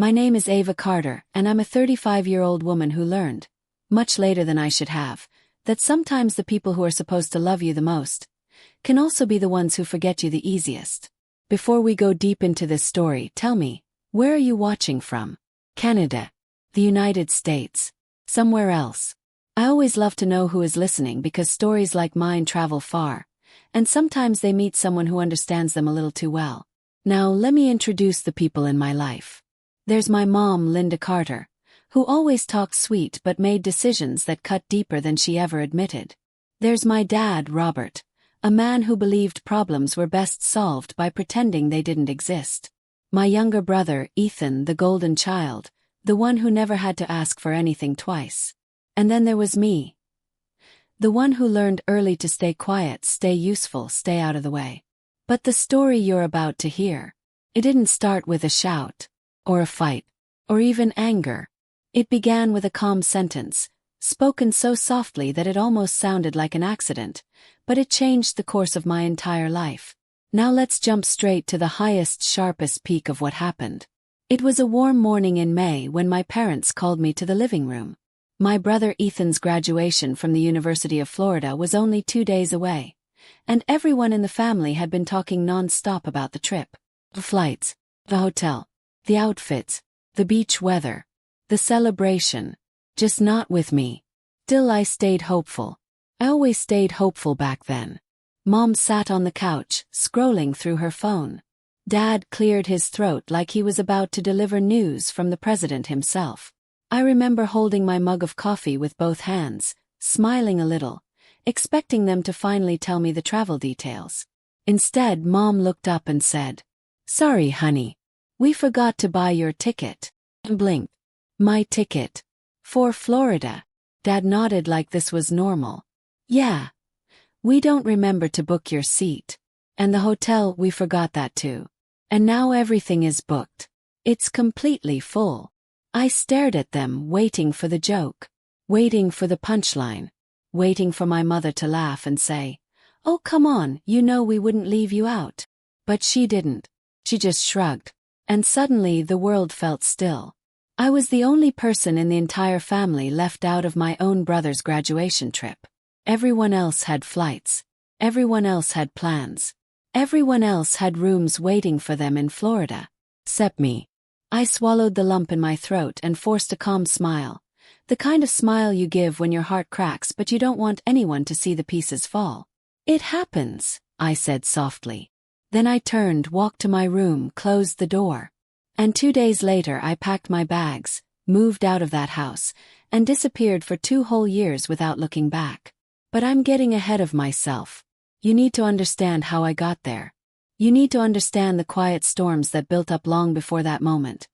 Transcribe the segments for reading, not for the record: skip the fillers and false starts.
My name is Ava Carter, and I'm a 35-year-old woman who learned, much later than I should have, that sometimes the people who are supposed to love you the most can also be the ones who forget you the easiest. Before we go deep into this story, tell me, where are you watching from? Canada, the United States, somewhere else? I always love to know who is listening because stories like mine travel far, and sometimes they meet someone who understands them a little too well. Now let me introduce the people in my life. There's my mom, Linda Carter, who always talked sweet but made decisions that cut deeper than she ever admitted. There's my dad, Robert, a man who believed problems were best solved by pretending they didn't exist. My younger brother, Ethan, the golden child, the one who never had to ask for anything twice. And then there was me, the one who learned early to stay quiet, stay useful, stay out of the way. But the story you're about to hear, it didn't start with a shout, or a fight, or even anger. It began with a calm sentence, spoken so softly that it almost sounded like an accident, but it changed the course of my entire life. Now let's jump straight to the highest, sharpest peak of what happened. It was a warm morning in May when my parents called me to the living room. My brother Ethan's graduation from the University of Florida was only 2 days away, and everyone in the family had been talking non-stop about the trip. The flights, the hotel, the outfits, the beach weather, the celebration. Just not with me. Still, I stayed hopeful. I always stayed hopeful back then. Mom sat on the couch, scrolling through her phone. Dad cleared his throat like he was about to deliver news from the president himself. I remember holding my mug of coffee with both hands, smiling a little, expecting them to finally tell me the travel details. Instead, Mom looked up and said, "Sorry, honey. We forgot to buy your ticket." And blinked. My ticket? For Florida? Dad nodded like this was normal. Yeah. We don't remember to book your seat. And the hotel, we forgot that too. And now everything is booked. It's completely full. I stared at them, waiting for the joke, waiting for the punchline, waiting for my mother to laugh and say, "Oh, come on, you know we wouldn't leave you out." But she didn't. She just shrugged. And suddenly the world felt still. I was the only person in the entire family left out of my own brother's graduation trip. Everyone else had flights. Everyone else had plans. Everyone else had rooms waiting for them in Florida. Except me. I swallowed the lump in my throat and forced a calm smile. The kind of smile you give when your heart cracks but you don't want anyone to see the pieces fall. "It happens," I said softly. Then I turned, walked to my room, closed the door. And 2 days later I packed my bags, moved out of that house, and disappeared for 2 whole years without looking back. But I'm getting ahead of myself. You need to understand how I got there. You need to understand the quiet storms that built up long before that moment.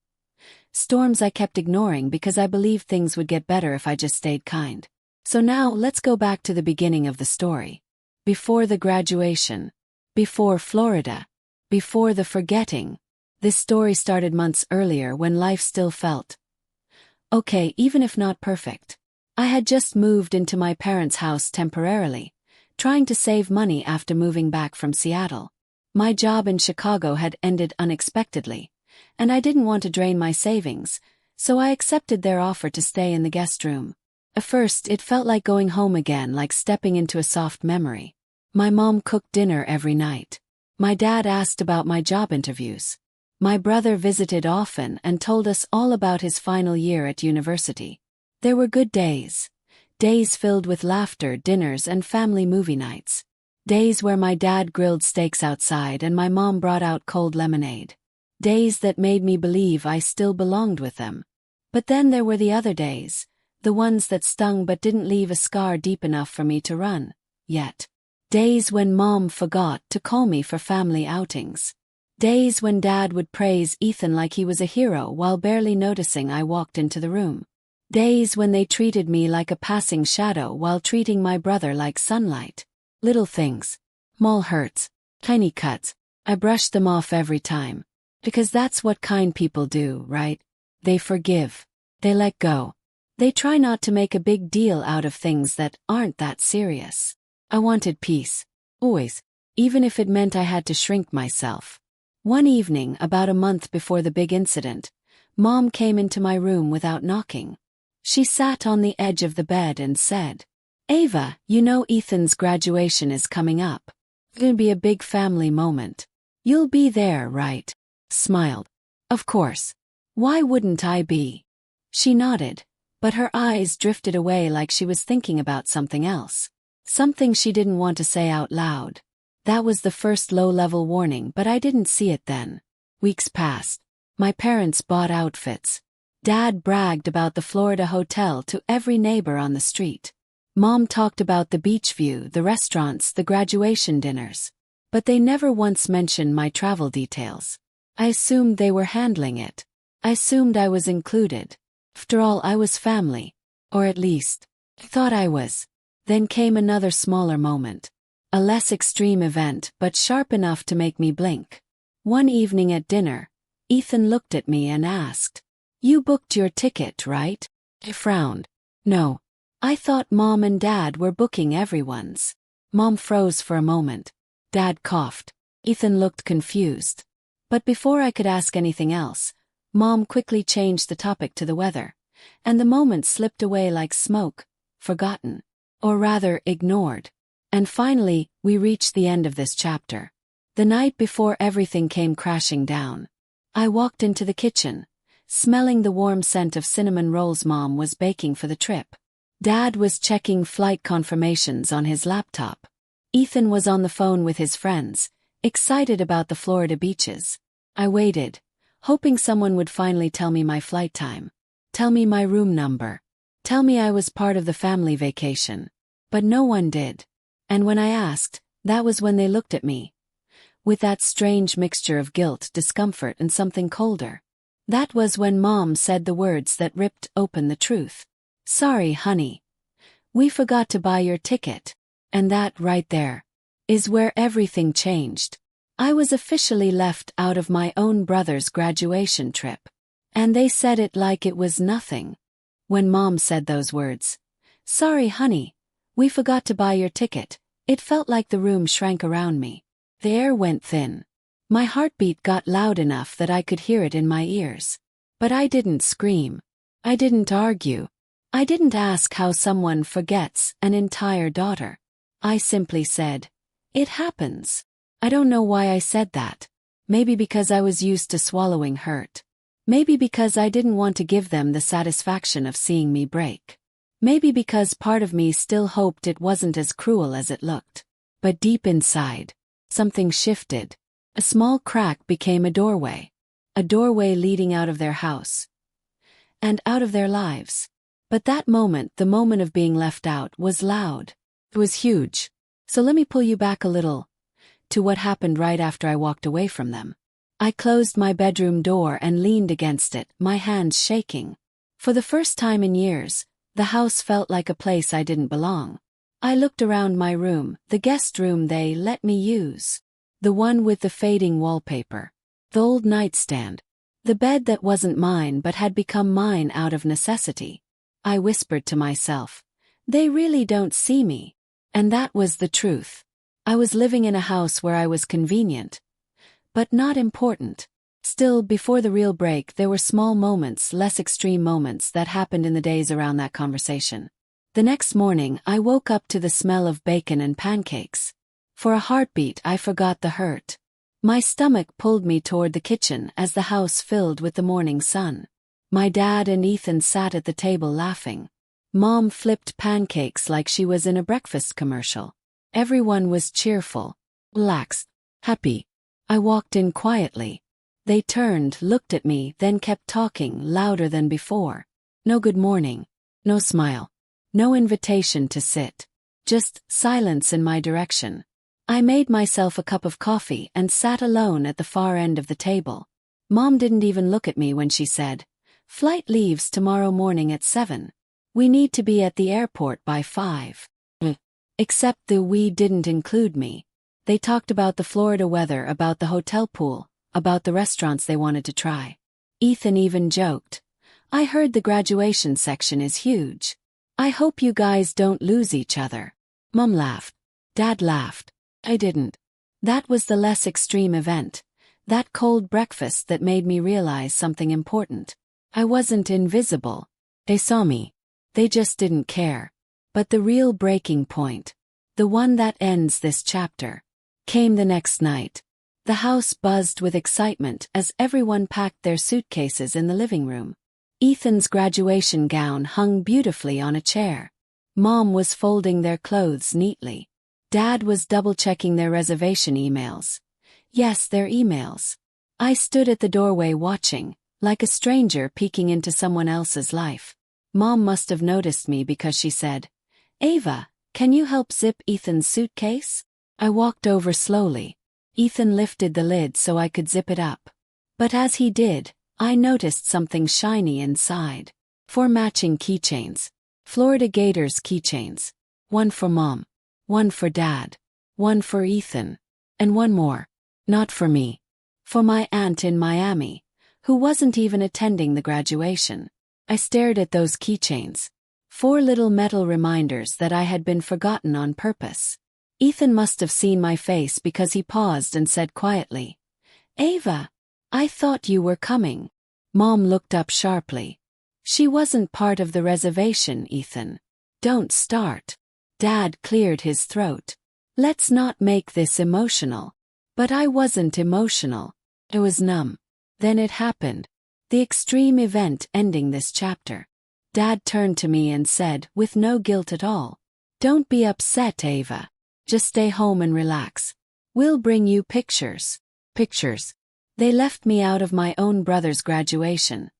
Storms I kept ignoring because I believed things would get better if I just stayed kind. So now let's go back to the beginning of the story. Before the graduation. Before Florida. Before the forgetting. This story started months earlier when life still felt okay, even if not perfect. I had just moved into my parents' house temporarily, trying to save money after moving back from Seattle. My job in Chicago had ended unexpectedly, and I didn't want to drain my savings, so I accepted their offer to stay in the guest room. At first, it felt like going home again, like stepping into a soft memory. My mom cooked dinner every night. My dad asked about my job interviews. My brother visited often and told us all about his final year at university. There were good days. Days filled with laughter, dinners, and family movie nights. Days where my dad grilled steaks outside and my mom brought out cold lemonade. Days that made me believe I still belonged with them. But then there were the other days, the ones that stung but didn't leave a scar deep enough for me to run, yet. Days when Mom forgot to call me for family outings. Days when Dad would praise Ethan like he was a hero while barely noticing I walked into the room. Days when they treated me like a passing shadow while treating my brother like sunlight. Little things. Small hurts. Tiny cuts. I brushed them off every time. Because that's what kind people do, right? They forgive. They let go. They try not to make a big deal out of things that aren't that serious. I wanted peace. Always. Even if it meant I had to shrink myself. One evening, about a month before the big incident, Mom came into my room without knocking. She sat on the edge of the bed and said, "Ava, you know Ethan's graduation is coming up. It's gonna be a big family moment. You'll be there, right?" Smiled. "Of course. Why wouldn't I be?" She nodded, but her eyes drifted away like she was thinking about something else. Something she didn't want to say out loud. That was the first low-level warning, but I didn't see it then. Weeks passed. My parents bought outfits. Dad bragged about the Florida hotel to every neighbor on the street. Mom talked about the beach view, the restaurants, the graduation dinners. But they never once mentioned my travel details. I assumed they were handling it. I assumed I was included. After all, I was family. Or at least, I thought I was. Then came another smaller moment. A less extreme event, but sharp enough to make me blink. One evening at dinner, Ethan looked at me and asked, "You booked your ticket, right?" I frowned. "No. I thought Mom and Dad were booking everyone's." Mom froze for a moment. Dad coughed. Ethan looked confused. But before I could ask anything else, Mom quickly changed the topic to the weather, and the moment slipped away like smoke, forgotten. Or rather, ignored. And finally, we reached the end of this chapter. The night before everything came crashing down. I walked into the kitchen, smelling the warm scent of cinnamon rolls Mom was baking for the trip. Dad was checking flight confirmations on his laptop. Ethan was on the phone with his friends, excited about the Florida beaches. I waited, hoping someone would finally tell me my flight time. Tell me my room number. Tell me I was part of the family vacation. But no one did. And when I asked, that was when they looked at me. With that strange mixture of guilt, discomfort, and something colder. That was when Mom said the words that ripped open the truth. "Sorry, honey. We forgot to buy your ticket." And that, right there, is where everything changed. I was officially left out of my own brother's graduation trip. And they said it like it was nothing. When Mom said those words, "Sorry, honey, we forgot to buy your ticket," it felt like the room shrank around me. The air went thin. My heartbeat got loud enough that I could hear it in my ears. But I didn't scream. I didn't argue. I didn't ask how someone forgets an entire daughter. I simply said, "It happens." I don't know why I said that. Maybe because I was used to swallowing hurt. Maybe because I didn't want to give them the satisfaction of seeing me break. Maybe because part of me still hoped it wasn't as cruel as it looked. But deep inside, something shifted. A small crack became a doorway. A doorway leading out of their house. And out of their lives. But that moment, the moment of being left out, was loud. It was huge. So let me pull you back a little to what happened right after I walked away from them. I closed my bedroom door and leaned against it, my hands shaking. For the first time in years, the house felt like a place I didn't belong. I looked around my room, the guest room they let me use. The one with the fading wallpaper. The old nightstand. The bed that wasn't mine but had become mine out of necessity. I whispered to myself, "They really don't see me." And that was the truth. I was living in a house where I was convenient, but not important. Still, before the real break, there were small moments, less extreme moments, that happened in the days around that conversation. The next morning, I woke up to the smell of bacon and pancakes. For a heartbeat, I forgot the hurt. My stomach pulled me toward the kitchen as the house filled with the morning sun. My dad and Ethan sat at the table laughing. Mom flipped pancakes like she was in a breakfast commercial. Everyone was cheerful, relaxed, happy. I walked in quietly. They turned, looked at me, then kept talking, louder than before. No good morning. No smile. No invitation to sit. Just silence in my direction. I made myself a cup of coffee and sat alone at the far end of the table. Mom didn't even look at me when she said, "Flight leaves tomorrow morning at 7. We need to be at the airport by 5. Except the "we" didn't include me. They talked about the Florida weather, about the hotel pool, about the restaurants they wanted to try. Ethan even joked, "I heard the graduation section is huge. I hope you guys don't lose each other." Mom laughed. Dad laughed. I didn't. That was the less extreme event. That cold breakfast that made me realize something important. I wasn't invisible. They saw me. They just didn't care. But the real breaking point, the one that ends this chapter, came the next night. The house buzzed with excitement as everyone packed their suitcases in the living room. Ethan's graduation gown hung beautifully on a chair. Mom was folding their clothes neatly. Dad was double-checking their reservation emails. Yes, their emails. I stood at the doorway watching, like a stranger peeking into someone else's life. Mom must have noticed me because she said, "Ava, can you help zip Ethan's suitcase?" I walked over slowly. Ethan lifted the lid so I could zip it up. But as he did, I noticed something shiny inside. 4 matching keychains. Florida Gators keychains. One for Mom. One for Dad. One for Ethan. And one more. Not for me. For my aunt in Miami, who wasn't even attending the graduation. I stared at those keychains. 4 little metal reminders that I had been forgotten on purpose. Ethan must have seen my face because he paused and said quietly, "Ava, I thought you were coming." Mom looked up sharply. "She wasn't part of the reservation, Ethan. Don't start." Dad cleared his throat. "Let's not make this emotional." But I wasn't emotional. I was numb. Then it happened. The extreme event ending this chapter. Dad turned to me and said, with no guilt at all, "Don't be upset, Ava. Just stay home and relax. We'll bring you pictures." Pictures. They left me out of my own brother's graduation.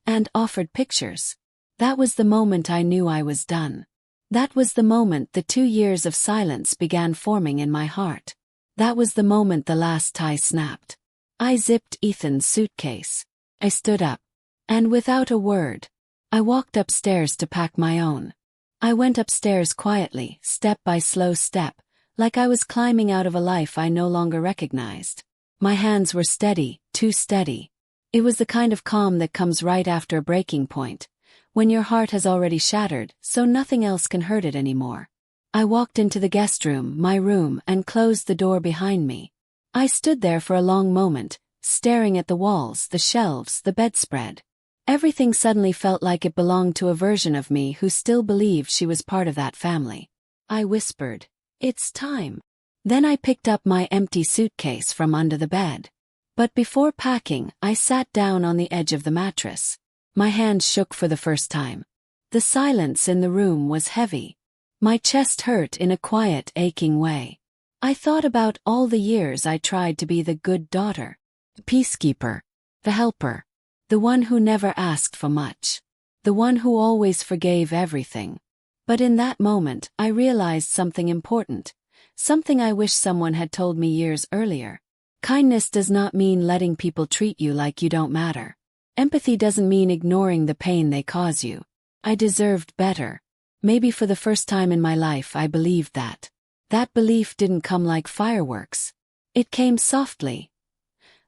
And offered pictures. That was the moment I knew I was done. That was the moment the 2 years of silence began forming in my heart. That was the moment the last tie snapped. I zipped Ethan's suitcase. I stood up. And without a word, I walked upstairs to pack my own. I went upstairs quietly, step by slow step, like I was climbing out of a life I no longer recognized. My hands were steady, too steady. It was the kind of calm that comes right after a breaking point, when your heart has already shattered, so nothing else can hurt it anymore. I walked into the guest room, my room, and closed the door behind me. I stood there for a long moment, staring at the walls, the shelves, the bedspread. Everything suddenly felt like it belonged to a version of me who still believed she was part of that family. I whispered, "It's time." Then I picked up my empty suitcase from under the bed. But before packing, I sat down on the edge of the mattress. My hands shook for the first time. The silence in the room was heavy. My chest hurt in a quiet, aching way. I thought about all the years I tried to be the good daughter, the peacekeeper, the helper, the one who never asked for much, the one who always forgave everything. But in that moment, I realized something important, something I wish someone had told me years earlier. Kindness does not mean letting people treat you like you don't matter. Empathy doesn't mean ignoring the pain they cause you. I deserved better. Maybe for the first time in my life I believed that. That belief didn't come like fireworks. It came softly,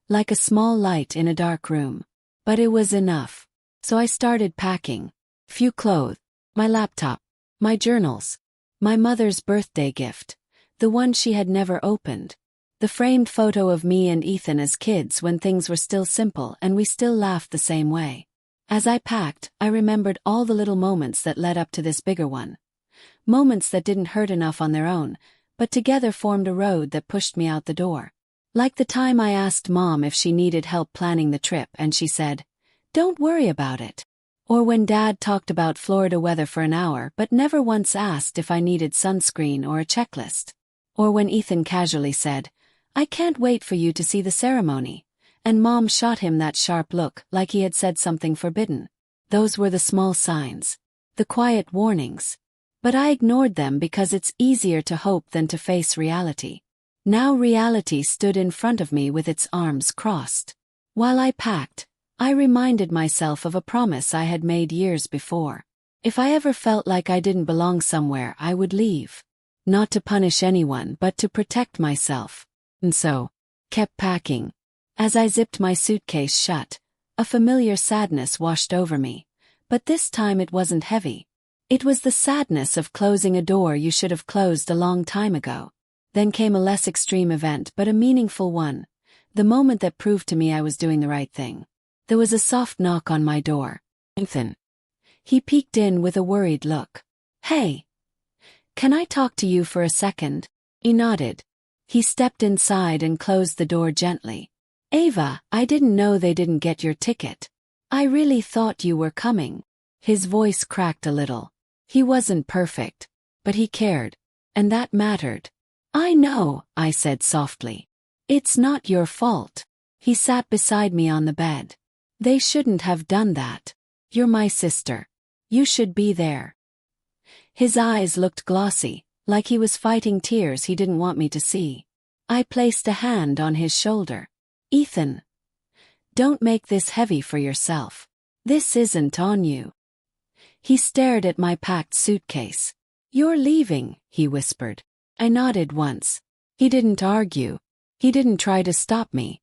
like a small light in a dark room. But it was enough. So I started packing. Few clothes, my laptop, my journals, my mother's birthday gift, the one she had never opened. The framed photo of me and Ethan as kids when things were still simple and we still laughed the same way. As I packed, I remembered all the little moments that led up to this bigger one. Moments that didn't hurt enough on their own, but together formed a road that pushed me out the door. Like the time I asked Mom if she needed help planning the trip and she said, "Don't worry about it." Or when Dad talked about Florida weather for an hour but never once asked if I needed sunscreen or a checklist. Or when Ethan casually said, "I can't wait for you to see the ceremony," and Mom shot him that sharp look like he had said something forbidden. Those were the small signs, the quiet warnings. But I ignored them because it's easier to hope than to face reality. Now reality stood in front of me with its arms crossed. While I packed, I reminded myself of a promise I had made years before. If I ever felt like I didn't belong somewhere, I would leave. Not to punish anyone but to protect myself. And so, kept packing. As I zipped my suitcase shut, a familiar sadness washed over me. But this time it wasn't heavy. It was the sadness of closing a door you should have closed a long time ago. Then came a less extreme event but a meaningful one. The moment that proved to me I was doing the right thing. There was a soft knock on my door. Ethan. He peeked in with a worried look. Hey. Can I talk to you for a second? He nodded. He stepped inside and closed the door gently. Ava, I didn't know they didn't get your ticket. I really thought you were coming. His voice cracked a little. He wasn't perfect, but he cared, and that mattered. I know, I said softly. It's not your fault. He sat beside me on the bed. They shouldn't have done that. You're my sister. You should be there. His eyes looked glossy, like he was fighting tears he didn't want me to see. I placed a hand on his shoulder. Ethan. Don't make this heavy for yourself. This isn't on you. He stared at my packed suitcase. You're leaving, he whispered. I nodded once. He didn't argue. He didn't try to stop me.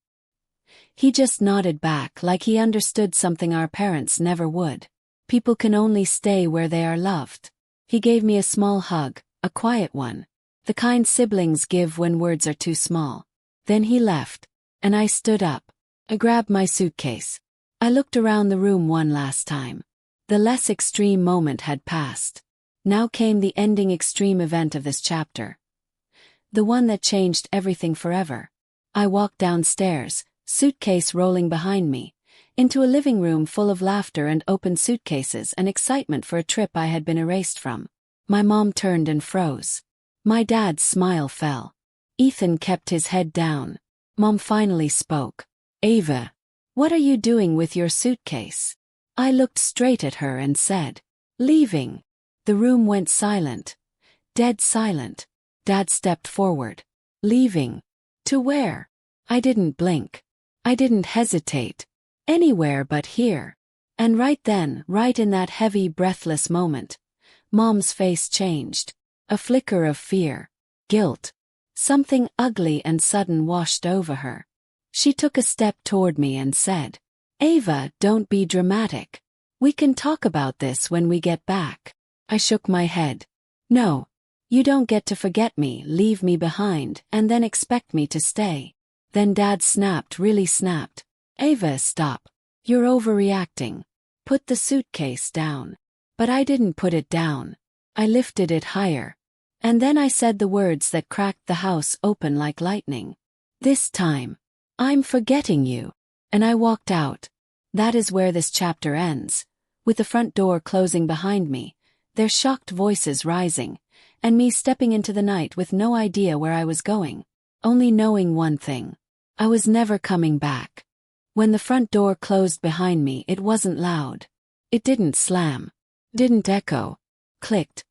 He just nodded back like he understood something our parents never would. People can only stay where they are loved. He gave me a small hug, a quiet one. The kind siblings give when words are too small. Then he left, and I stood up. I grabbed my suitcase. I looked around the room one last time. The less extreme moment had passed. Now came the ending extreme event of this chapter. The one that changed everything forever. I walked downstairs, suitcase rolling behind me, into a living room full of laughter and open suitcases and excitement for a trip I had been erased from. My mom turned and froze. My dad's smile fell. Ethan kept his head down. Mom finally spoke. Ava, what are you doing with your suitcase? I looked straight at her and said, leaving. The room went silent. Dead silent. Dad stepped forward. Leaving. To where? I didn't blink. I didn't hesitate. Anywhere but here. And right then, right in that heavy, breathless moment, Mom's face changed. A flicker of fear. Guilt. Something ugly and sudden washed over her. She took a step toward me and said, Ava, don't be dramatic. We can talk about this when we get back. I shook my head. No. You don't get to forget me, leave me behind, and then expect me to stay. Then Dad snapped, really snapped. Ava, stop. You're overreacting. Put the suitcase down. But I didn't put it down. I lifted it higher. And then I said the words that cracked the house open like lightning. This time, I'm forgetting you. And I walked out. That is where this chapter ends. With the front door closing behind me, their shocked voices rising, and me stepping into the night with no idea where I was going. Only knowing one thing. I was never coming back. When the front door closed behind me, it wasn't loud. It didn't slam. Didn't echo. Clicked.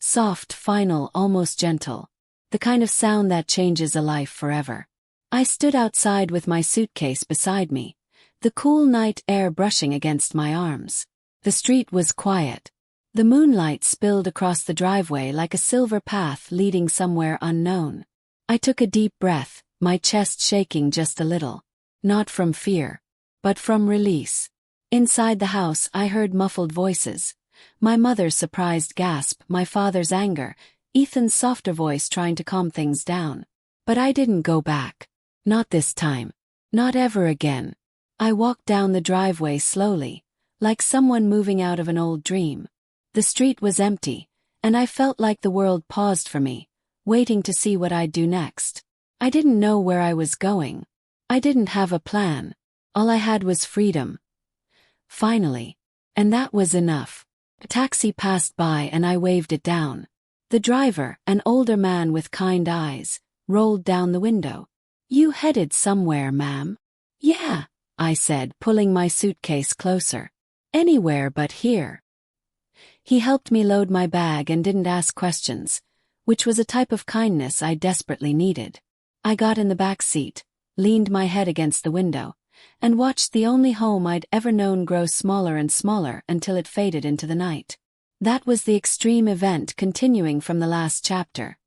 Soft, final, almost gentle. The kind of sound that changes a life forever. I stood outside with my suitcase beside me, the cool night air brushing against my arms. The street was quiet. The moonlight spilled across the driveway like a silver path leading somewhere unknown. I took a deep breath, my chest shaking just a little. Not from fear, but from release. Inside the house I heard muffled voices. My mother's surprised gasp, my father's anger, Ethan's softer voice trying to calm things down. But I didn't go back. Not this time. Not ever again. I walked down the driveway slowly, like someone moving out of an old dream. The street was empty, and I felt like the world paused for me, waiting to see what I'd do next. I didn't know where I was going. I didn't have a plan. All I had was freedom. Finally. And that was enough. A taxi passed by and I waved it down. The driver, an older man with kind eyes, rolled down the window. You headed somewhere, ma'am? Yeah, I said, pulling my suitcase closer. Anywhere but here. He helped me load my bag and didn't ask questions, which was a type of kindness I desperately needed. I got in the back seat, leaned my head against the window, and watched the only home I'd ever known grow smaller and smaller until it faded into the night. That was the extreme event continuing from the last chapter,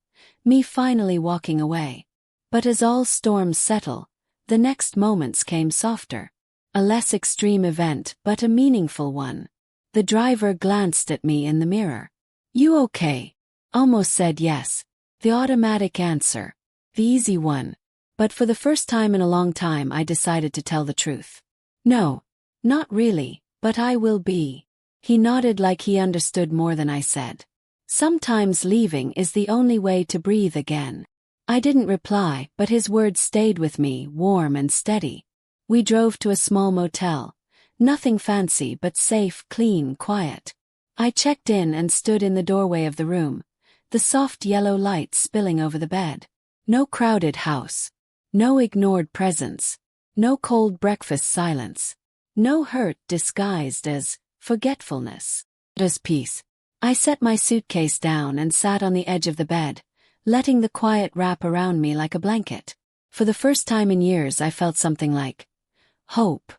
me finally walking away. But as all storms settle, the next moments came softer. A less extreme event, but a meaningful one. The driver glanced at me in the mirror. You okay? Almost said yes. The automatic answer. The easy one. But for the first time in a long time I decided to tell the truth. No. Not really, but I will be. He nodded like he understood more than I said. Sometimes leaving is the only way to breathe again. I didn't reply, but his words stayed with me, warm and steady. We drove to a small motel. Nothing fancy but safe, clean, quiet. I checked in and stood in the doorway of the room, the soft yellow light spilling over the bed. No crowded house. No ignored presence. No cold breakfast silence. No hurt disguised as forgetfulness. Just peace. I set my suitcase down and sat on the edge of the bed, letting the quiet wrap around me like a blanket. For the first time in years I felt something like hope.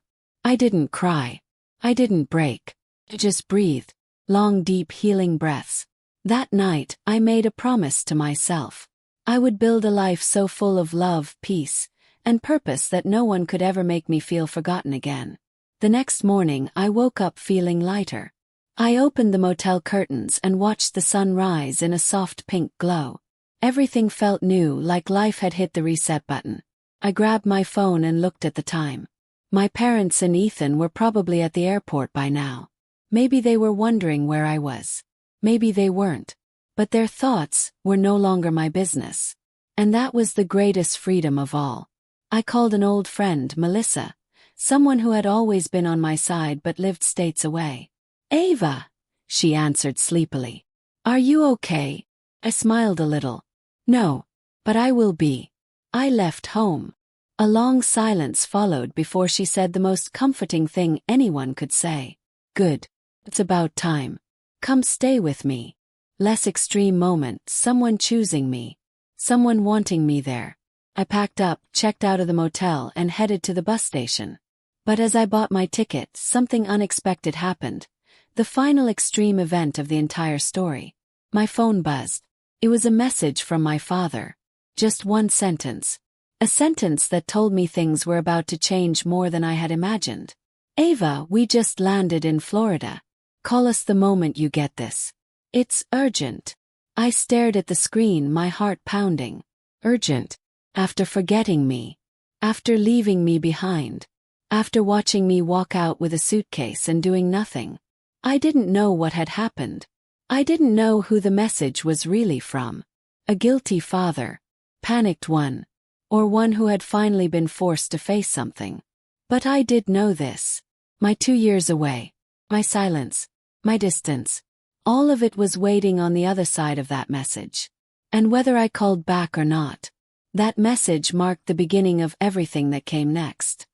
I didn't cry. I didn't break. I just breathed. Long, deep, healing breaths. That night, I made a promise to myself. I would build a life so full of love, peace, and purpose that no one could ever make me feel forgotten again. The next morning, I woke up feeling lighter. I opened the motel curtains and watched the sun rise in a soft pink glow. Everything felt new, like life had hit the reset button. I grabbed my phone and looked at the time. My parents and Ethan were probably at the airport by now. Maybe they were wondering where I was. Maybe they weren't. But their thoughts were no longer my business. And that was the greatest freedom of all. I called an old friend, Melissa, someone who had always been on my side but lived states away. "Ava," she answered sleepily. "Are you okay?" I smiled a little. "No, but I will be. I left home." A long silence followed before she said the most comforting thing anyone could say. "Good. It's about time. Come stay with me." Less extreme moment, someone choosing me. Someone wanting me there. I packed up, checked out of the motel, and headed to the bus station. But as I bought my ticket, something unexpected happened. The final extreme event of the entire story. My phone buzzed. It was a message from my father. Just one sentence. A sentence that told me things were about to change more than I had imagined. "Ava, we just landed in Florida. Call us the moment you get this. It's urgent." I stared at the screen, my heart pounding. Urgent. After forgetting me. After leaving me behind. After watching me walk out with a suitcase and doing nothing. I didn't know what had happened. I didn't know who the message was really from. A guilty father. Panicked one. Or one who had finally been forced to face something. But I did know this. My 2 years away. My silence. My distance. All of it was waiting on the other side of that message. And whether I called back or not, that message marked the beginning of everything that came next.